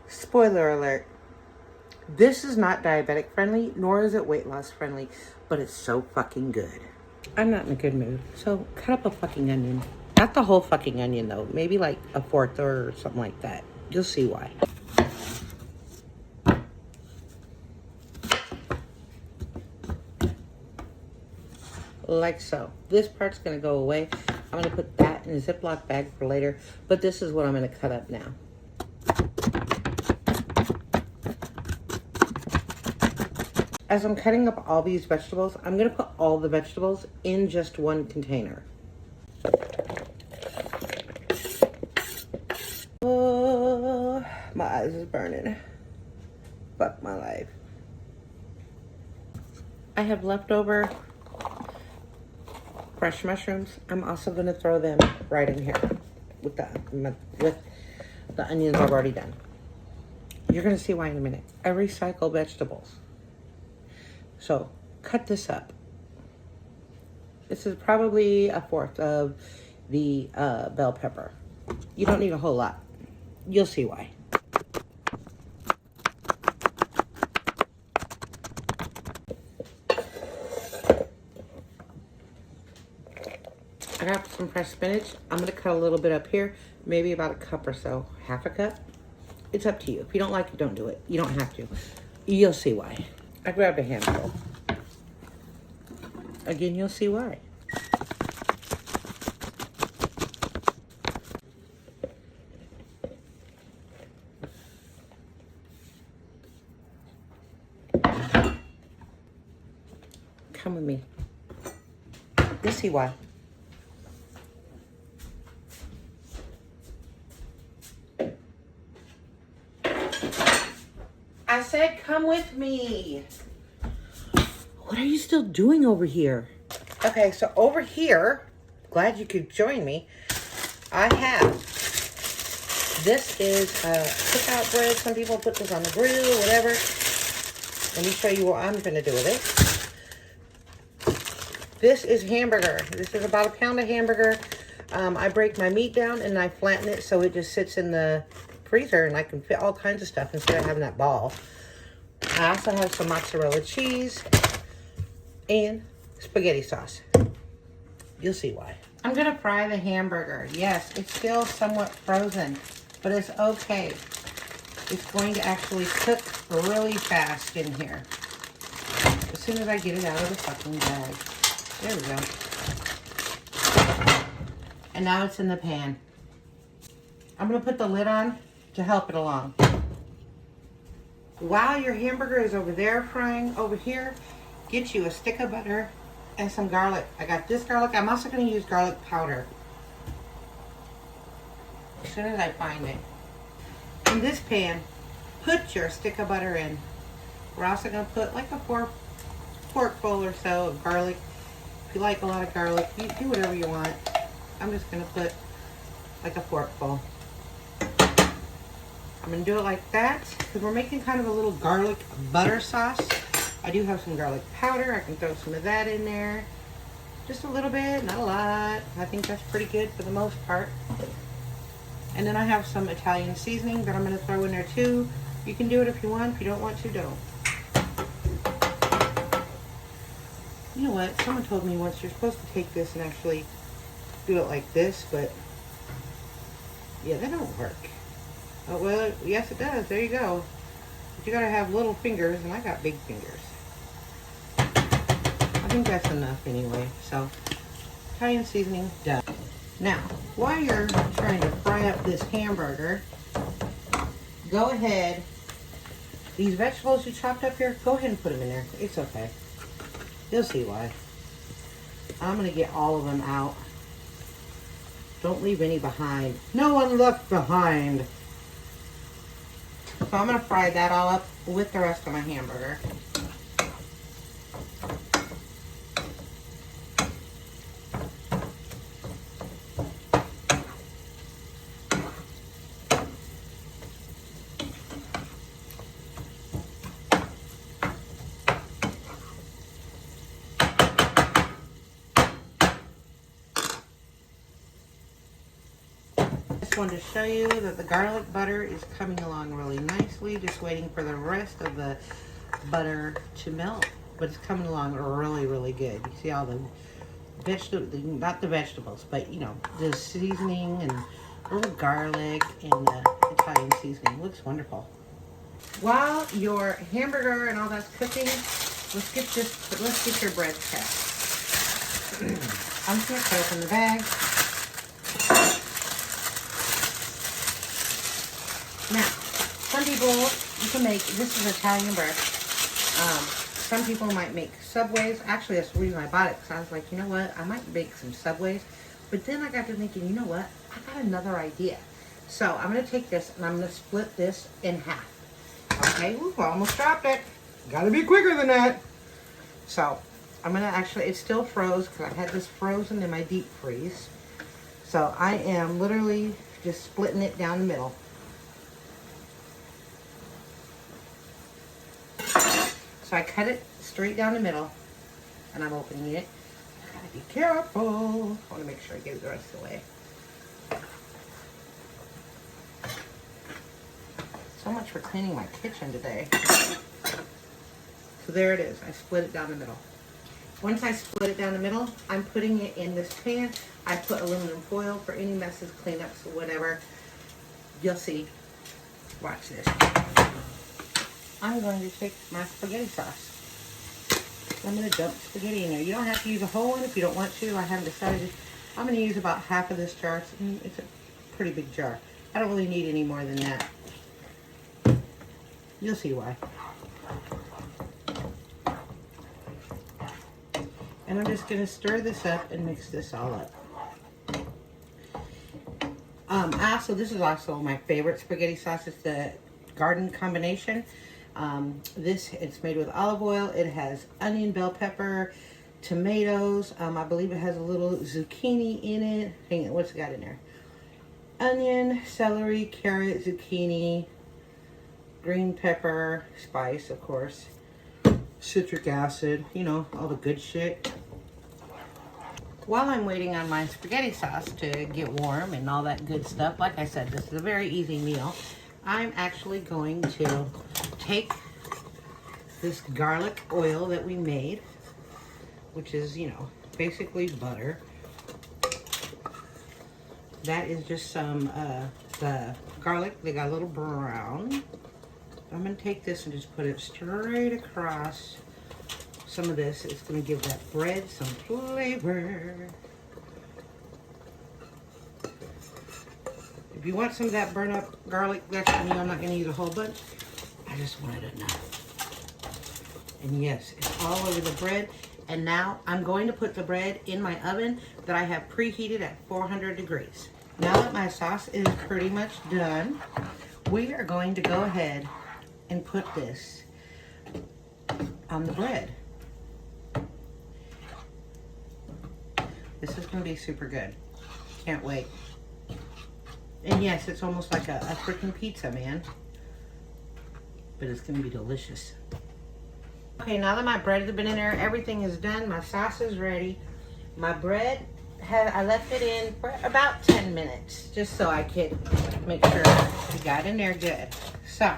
Spoiler alert. This is not diabetic friendly, nor is it weight loss friendly, but it's so fucking good. I'm not in a good mood, so cut up a fucking onion. Not the whole fucking onion though, maybe like a fourth or something like that. You'll see why. Like so. This part's gonna go away. I'm gonna put that in a Ziploc bag for later, but this is what I'm gonna cut up now. As I'm cutting up all these vegetables, I'm gonna put all the vegetables in just one container. Oh, my eyes is burning. Fuck my life. I have leftover fresh mushrooms. I'm also gonna throw them right in here with the onions I've already done. You're gonna see why in a minute. I recycle vegetables. So cut this up. This is probably a fourth of the bell pepper. You don't need a whole lot. You'll see why. I got some fresh spinach. I'm gonna cut a little bit up here, maybe about a cup or so, half a cup. It's up to you. If you don't like it, don't do it. You don't have to. You'll see why. I grabbed a handful. Again, you'll see why. Come with me. You'll see why. I said come with me. What are you still doing over here? Okay, so over here, glad you could join me. I have, this is cookout bread. Some people put this on the grill, whatever. Let me show you what I'm gonna do with it. This is hamburger. This is about a pound of hamburger. I break my meat down and I flatten it so it just sits in the freezer and I can fit all kinds of stuff instead of having that ball. I also have some mozzarella cheese and spaghetti sauce. You'll see why. I'm gonna fry the hamburger. Yes, it's still somewhat frozen, but it's okay. It's going to actually cook really fast in here. As soon as I get it out of the fucking bag. There we go. And now it's in the pan. I'm gonna put the lid on to help it along. While your hamburger is over there frying, over here, get you a stick of butter and some garlic. I got this garlic. I'm also going to use garlic powder as soon as I find it. In this pan, put your stick of butter in. We're also going to put like a forkful or so of garlic. If you like a lot of garlic, you do whatever you want. I'm just going to put like a forkful. I'm going to do it like that because we're making kind of a little garlic butter sauce. I do have some garlic powder. I can throw some of that in there. Just a little bit, not a lot. I think that's pretty good for the most part. And then I have some Italian seasoning that I'm going to throw in there too. You can do it if you want. If you don't want to, don't. You know what? Someone told me once you're supposed to take this and actually do it like this, but yeah, that don't work. Oh, well, yes it does. There you go. But you gotta have little fingers, and I got big fingers. I think that's enough anyway. So, Italian seasoning done. Now, while you're trying to fry up this hamburger, go ahead. These vegetables you chopped up here, go ahead and put them in there. It's okay. You'll see why. I'm gonna get all of them out. Don't leave any behind. No one left behind. So I'm going to fry that all up with the rest of my hamburger. just wanted to show you that the garlic butter is coming along really nicely. Just waiting for the rest of the butter to melt. But it's coming along really, really good. You see all the vegetables, not the vegetables, but you know, the seasoning and a little garlic and the Italian seasoning. Looks wonderful. While your hamburger and all that's cooking, let's get your bread cut. I'm just gonna cut open the bag. Now, some people, you can make, this is Italian bread. Some people might make Subways. Actually, that's the reason I bought it, because I was like, you know what, I might make some Subways. But then I got to thinking, you know what, I got another idea. So I'm going to take this and I'm going to split this in half. Okay, ooh, I almost dropped it. Gotta be quicker than that. So I'm going to actually, it's still froze because I had this frozen in my deep freeze. So I am literally just splitting it down the middle. So I cut it straight down the middle, and I'm opening it. I gotta be careful. I want to make sure I get it the rest of the way. So much for cleaning my kitchen today. So there it is. I split it down the middle. Once I split it down the middle, I'm putting it in this pan. I put aluminum foil for any messes, cleanups, or whatever. You'll see. Watch this. I'm going to take my spaghetti sauce. I'm going to dump spaghetti in there. You don't have to use a whole one if you don't want to. I haven't decided. I'm going to use about half of this jar. It's a pretty big jar. I don't really need any more than that. You'll see why. And I'm just going to stir this up and mix this all up. This is also my favorite spaghetti sauce. It's the Garden Combination. It's made with olive oil. It has onion, bell pepper, tomatoes. I believe it has a little zucchini in it. Hang on, what's it got in there? Onion, celery, carrot, zucchini, green pepper, spice, of course, citric acid, you know, all the good shit. While I'm waiting on my spaghetti sauce to get warm and all that good stuff, like I said, this is a very easy meal. I'm actually going to take this garlic oil that we made, which is, you know, basically butter. That is just some, the garlic, they got a little brown. I'm going to take this and just put it straight across some of this. It's going to give that bread some flavor. If you want some of that burnt up garlic, that's me. I'm not going to use a whole bunch. I just wanted enough. And yes, it's all over the bread. And now I'm going to put the bread in my oven that I have preheated at 400 degrees. Now that my sauce is pretty much done, we are going to go ahead and put this on the bread. This is going to be super good. Can't wait. And yes, it's almost like a freaking pizza, man. But it's going to be delicious. Okay, now that my bread has been in there, everything is done. My sauce is ready. My bread, I left it in for about 10 minutes. Just so I could make sure it got in there good. So,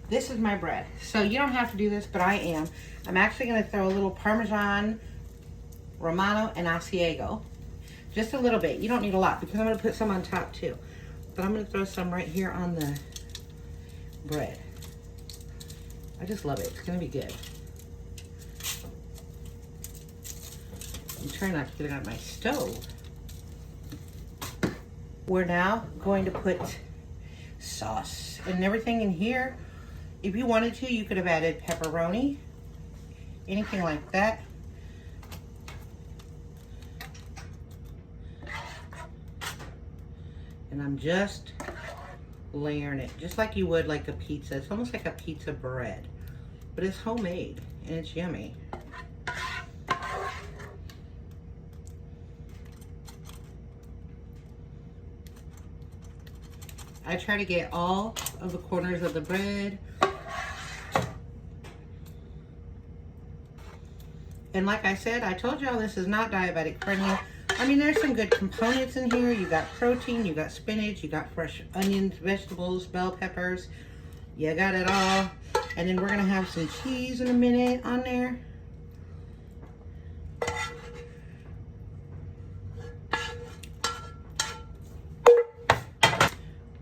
this is my bread. So, you don't have to do this, but I am. I'm actually going to throw a little Parmesan, Romano, and Asiago. Just a little bit. You don't need a lot because I'm going to put some on top too. But I'm going to throw some right here on the bread. I just love it. It's going to be good. I'm trying not to get it on my stove. We're now going to put sauce and everything in here. If you wanted to, you could have added pepperoni, anything like that. And I'm just layering it, just like you would like a pizza. It's almost like a pizza bread, but it's homemade and it's yummy. I try to get all of the corners of the bread. And like I said, I told y'all this is not diabetic friendly. I mean, there's some good components in here. You got protein, you got spinach, you got fresh onions, vegetables, bell peppers. You got it all. And then we're gonna have some cheese in a minute on there.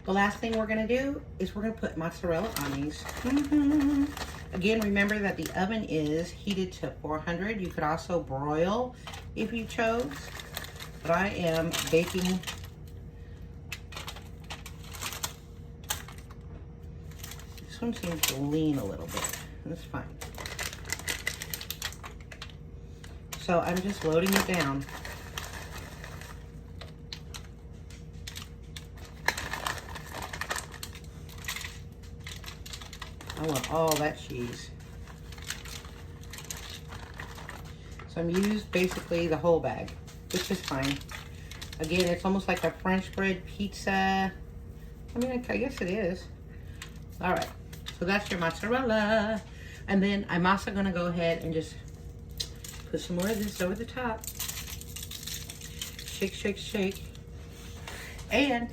The last thing we're gonna do is we're gonna put mozzarella on these. Again, remember that the oven is heated to 400. You could also broil if you chose, but I am baking. This one seems to lean a little bit. That's fine. So I'm just loading it down. I want all that cheese. So I'm used basically the whole bag, which is fine. Again, it's almost like a French bread pizza. I mean, I guess it is. All right, so that's your mozzarella. And then I'm also gonna go ahead and just put some more of this over the top. Shake, shake, shake. And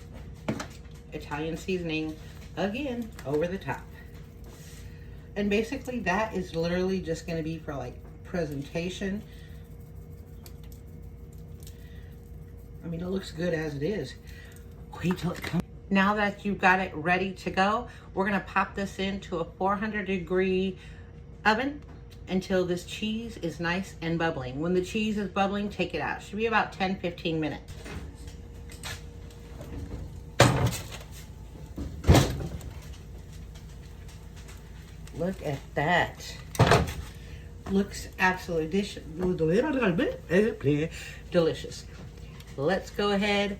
Italian seasoning, again, over the top. And basically that is literally just gonna be for like presentation. I mean, it looks good as it is. Wait till it comes. Now that you've got it ready to go, we're gonna pop this into a 400-degree oven until this cheese is nice and bubbling. When the cheese is bubbling, take it out. It should be about 10-15 minutes. Look at that. Looks absolutely delicious. Let's go ahead,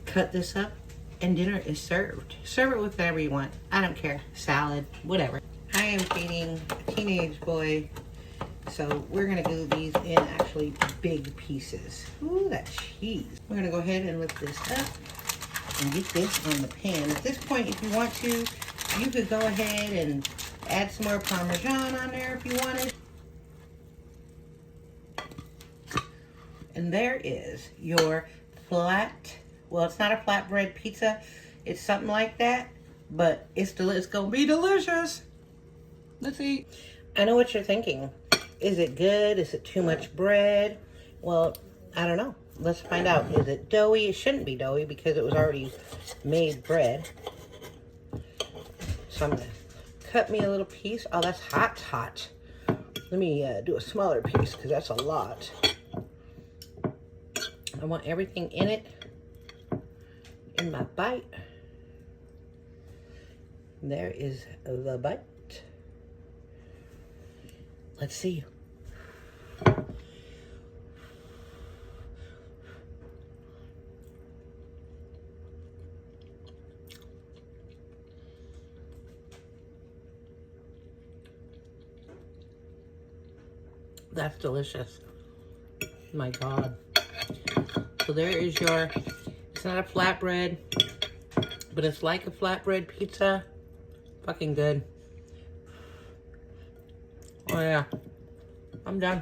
cut this up, and dinner is served. Serve it with whatever you want. I don't care. Salad, whatever. I am feeding a teenage boy, so we're gonna do these in actually big pieces. Ooh, that cheese. We're gonna go ahead and lift this up and get this on the pan. At this point, if you want to, you could go ahead and add some more Parmesan on there if you wanted. And there is your flat, well, it's not a flatbread pizza. It's something like that, but it's gonna be delicious. Let's eat. I know what you're thinking. Is it good? Is it too much bread? Well, I don't know. Let's find out. Is it doughy? It shouldn't be doughy because it was already made bread. So I'm gonna cut me a little piece. Oh, that's hot, hot. Let me do a smaller piece because that's a lot. I want everything in it, in my bite. There is the bite. Let's see. That's delicious. My God. So there is your, it's not a flatbread, but it's like a flatbread pizza. Fucking good. Oh yeah. I'm done.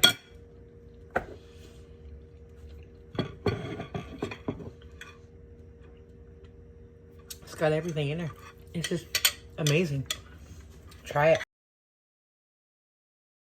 It's got everything in there. It's just amazing. Try it.